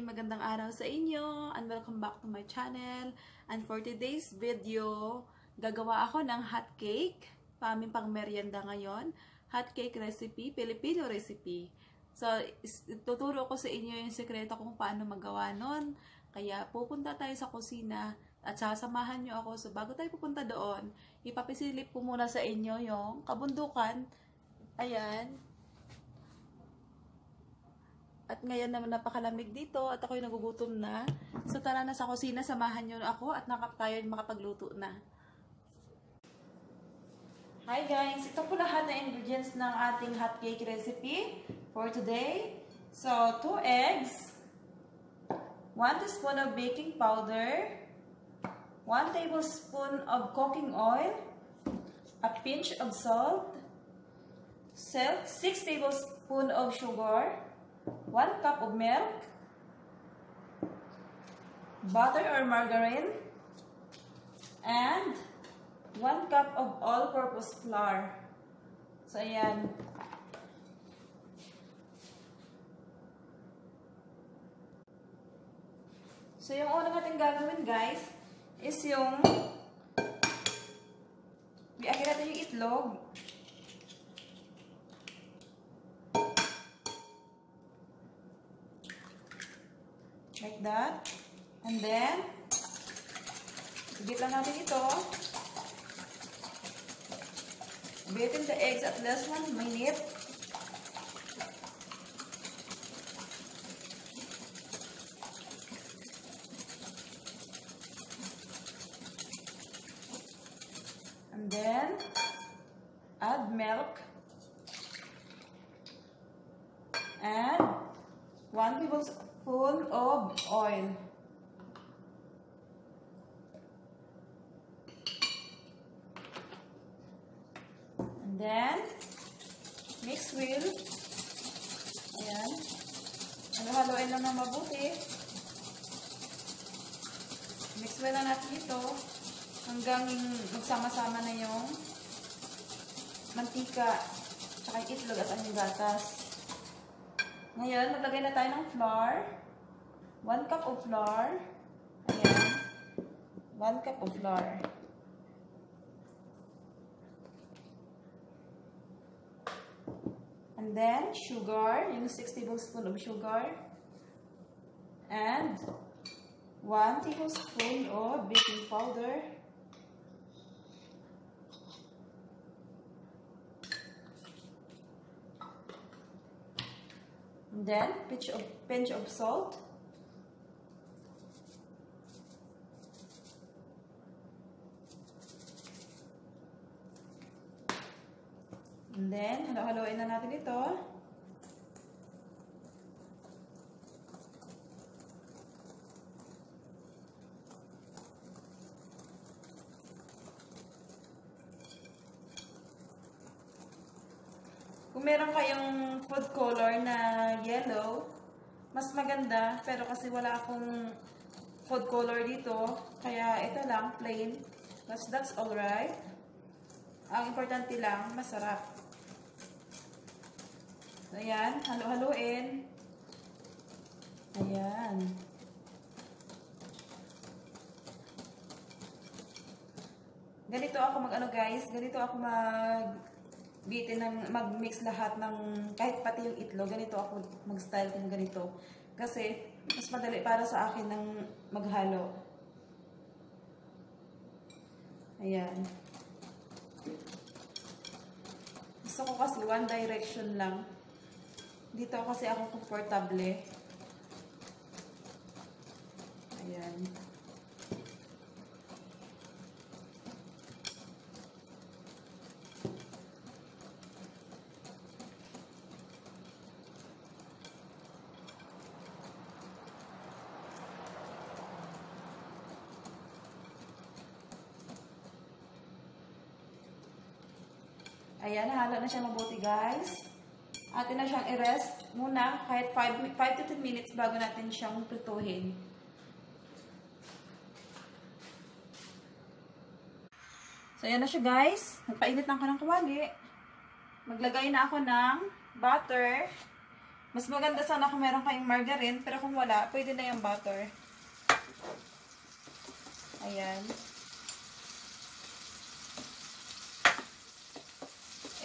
magandang araw sa inyo and welcome back to my channel. And for today's video, gagawa ako ng hot cake, paming pang merienda ngayon. Hot cake recipe, Filipino recipe. So, tuturo ko sa inyo yung sekreto kung paano magawa nun. Kaya pupunta tayo sa kusina at sasamahan nyo ako. So, bago tayo pupunta doon, ipapisilip ko muna sa inyo yung kabundukan. Ayan. At ngayon naman napakalamig dito at ako'y nagugutom na. So tara na sa kusina, samahan nyo ako at tayo makapagluto na. Hi guys! Ito po lahat na ingredients ng ating hot cake recipe for today. So 2 eggs, 1 teaspoon of baking powder, 1 tablespoon of cooking oil, a pinch of salt, 6 tablespoons of sugar, 1 cup of milk, butter or margarine, and 1 cup of all-purpose flour. So, ayan. So, yung una natin gagawin, guys, is yung biakin natin yung itlog. Like that. And then, higit lang natin ito. Beating the eggs at least 1 minute. And then, add milk. And 1 tablespoon of oil. And then, mix well. Ayan. Halo-haloin lang ng mabuti. Mix well lang natin ito hanggang magsama-sama na yung mantika tsaka yung itlog at ang gatas. Ngayon, maglagay na tayo ng flour. 1 cup of flour. Ayan. 1 cup of flour. And then, sugar. Yung 6 tablespoons of sugar. And 1 tablespoon of baking powder. And then, pinch of salt. And then, halo-haloin na natin ito. Kung meron kayong food color na yellow, mas maganda. Pero kasi wala akong food color dito, kaya ito lang, plain. That's alright. Ang importante lang, masarap. Ayan, halo-haloin. Ayan. Ganito ako guys, ganito ako mag-mix lahat ng, kahit pati yung itlog, ganito ako mag-style ng ganito. Kasi, mas madali para sa akin ng maghalo. Ayan. Gusto ko kasi one direction lang. Dito kasi ako komportable. Ayan. Ayan, nahalo na siya mabuti guys. Atin na siyang i-rest muna kahit 5 to 10 minutes bago natin siyang prituhin. So, ayan na siya guys. Nagpainit na ako ng kawali. Maglagay na ako ng butter. Mas maganda sana kung meron kayong margarine, pero kung wala, pwede na yung butter. Ayan.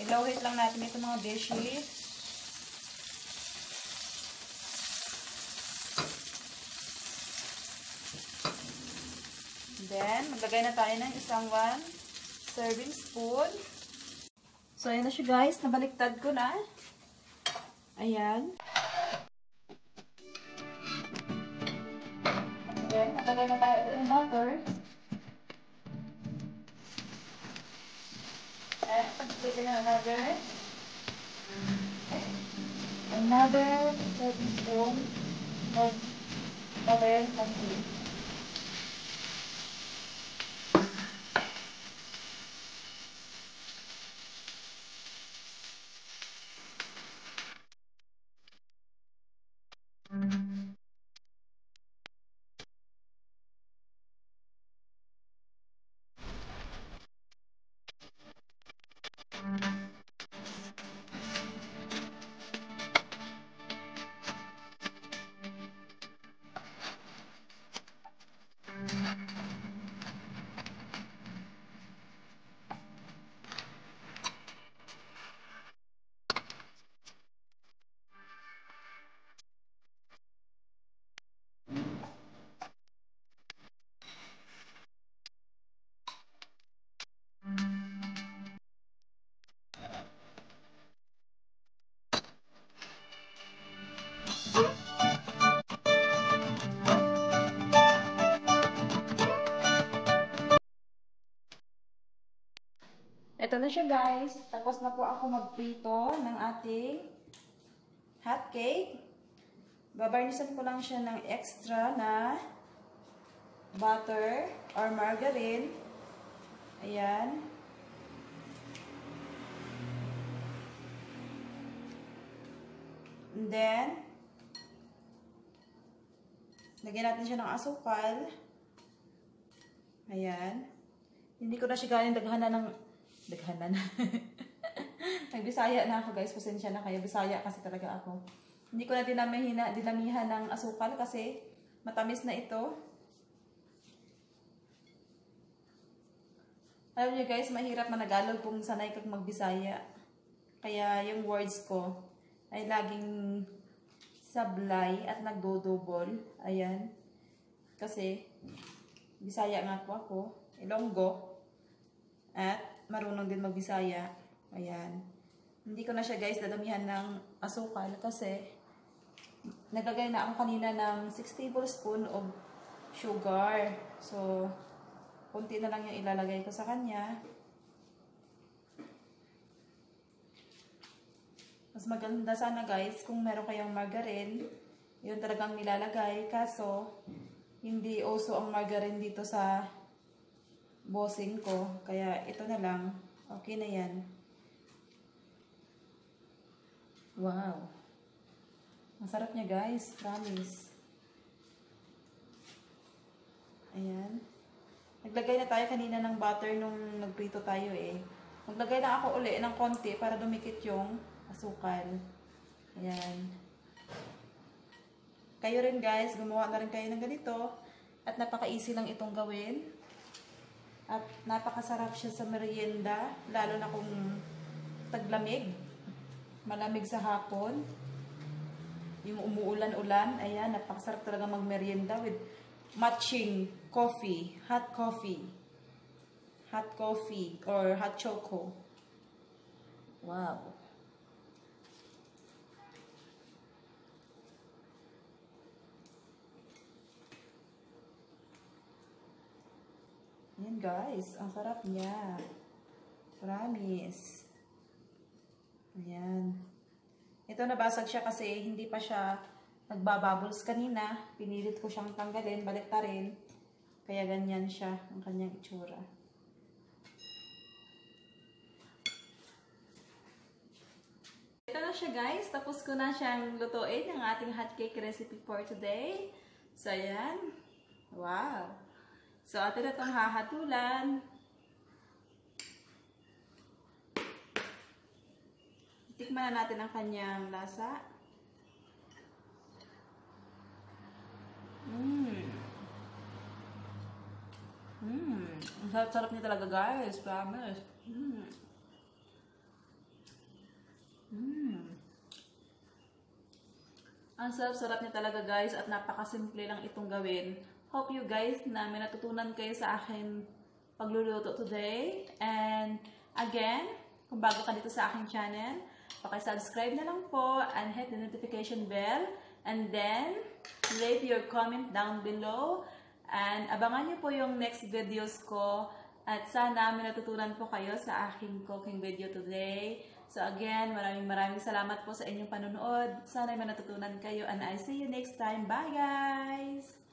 I-low heat lang natin ito mga beshi. Then, maglagay na tayo ng isang 1 serving spoon. So, ayan na siya guys. Nabaliktad ko na. Ayan. Then, maglagay na tayo ng butter. And, pag-pwede na another serving spoon of butter and tea. Ito na siya guys. Tapos na po ako magprito ng ating hot cake. Babarnisan ko lang siya ng extra na butter or margarine. Ayan. And then, lagyan natin siya ng asukal. Ayan. Hindi ko na siya galing daghanan ng Nagbisaya na ako guys. Pasensya na kayo. Bisaya kasi talaga ako. Hindi ko na dinamihan ng asukal kasi matamis na ito. Alam niyo guys, mahirap managalog kung sanay kang magbisaya. Kaya yung words ko ay laging sablay at nagdodouble. Ayan. Kasi Bisaya nga po ako. Ilonggo. At marunong din magbisaya. Ayan. Hindi ko na siya guys dadamihan ng asukal kasi naglagay na ako kanina ng 6 tablespoon of sugar. So, konti na lang yung ilalagay ko sa kanya. Mas maganda sana guys kung meron kayong margarine. Yun talagang nilalagay. Kaso, hindi uso ang margarine dito sa bossing ko. Kaya ito na lang. Okay na yan. Wow. Ang sarap niya guys. Promise. Ayan. Naglagay na tayo kanina ng butter nung nagprito tayo eh. Maglagay na ako uli ng konti para dumikit yung asukal. Ayan. Kayo rin guys, gumawa na rin kayo ng ganito. At napaka-easy lang itong gawin. At napakasarap siya sa merienda. Lalo na kung taglamig. Malamig sa hapon. Yung umuulan-ulan. Ayan, napakasarap talaga magmerienda with matching coffee. Hot coffee. Hot coffee or hot choco. Wow. Ayan guys, ang sarap niya. Promise. Ayan. Ito nabasag siya kasi hindi pa siya nagbabubbles kanina. Pinilit ko siyang tanggalin, baliktarin. Kaya ganyan siya ang kanyang itsura. Ito na siya guys. Tapos ko na siyang lutuin ang ating hot cake recipe for today. So ayan. Wow. So, atin na itong hahatulan. Tikman na natin ang kanyang lasa. Ang sarap-sarap niya talaga, guys. Promise. Ang sarap-sarap niya talaga, guys, at napakasimple lang itong gawin. Hope you guys na may natutunan kayo sa akin pagluluto today. And again, kung bago ka dito sa aking channel, paki-subscribe na lang po and hit the notification bell. And then, leave your comment down below. And abangan niyo po yung next videos ko. At sana may natutunan po kayo sa aking cooking video today. So again, maraming salamat po sa inyong panonood. Sana may natutunan kayo and I'll see you next time. Bye guys!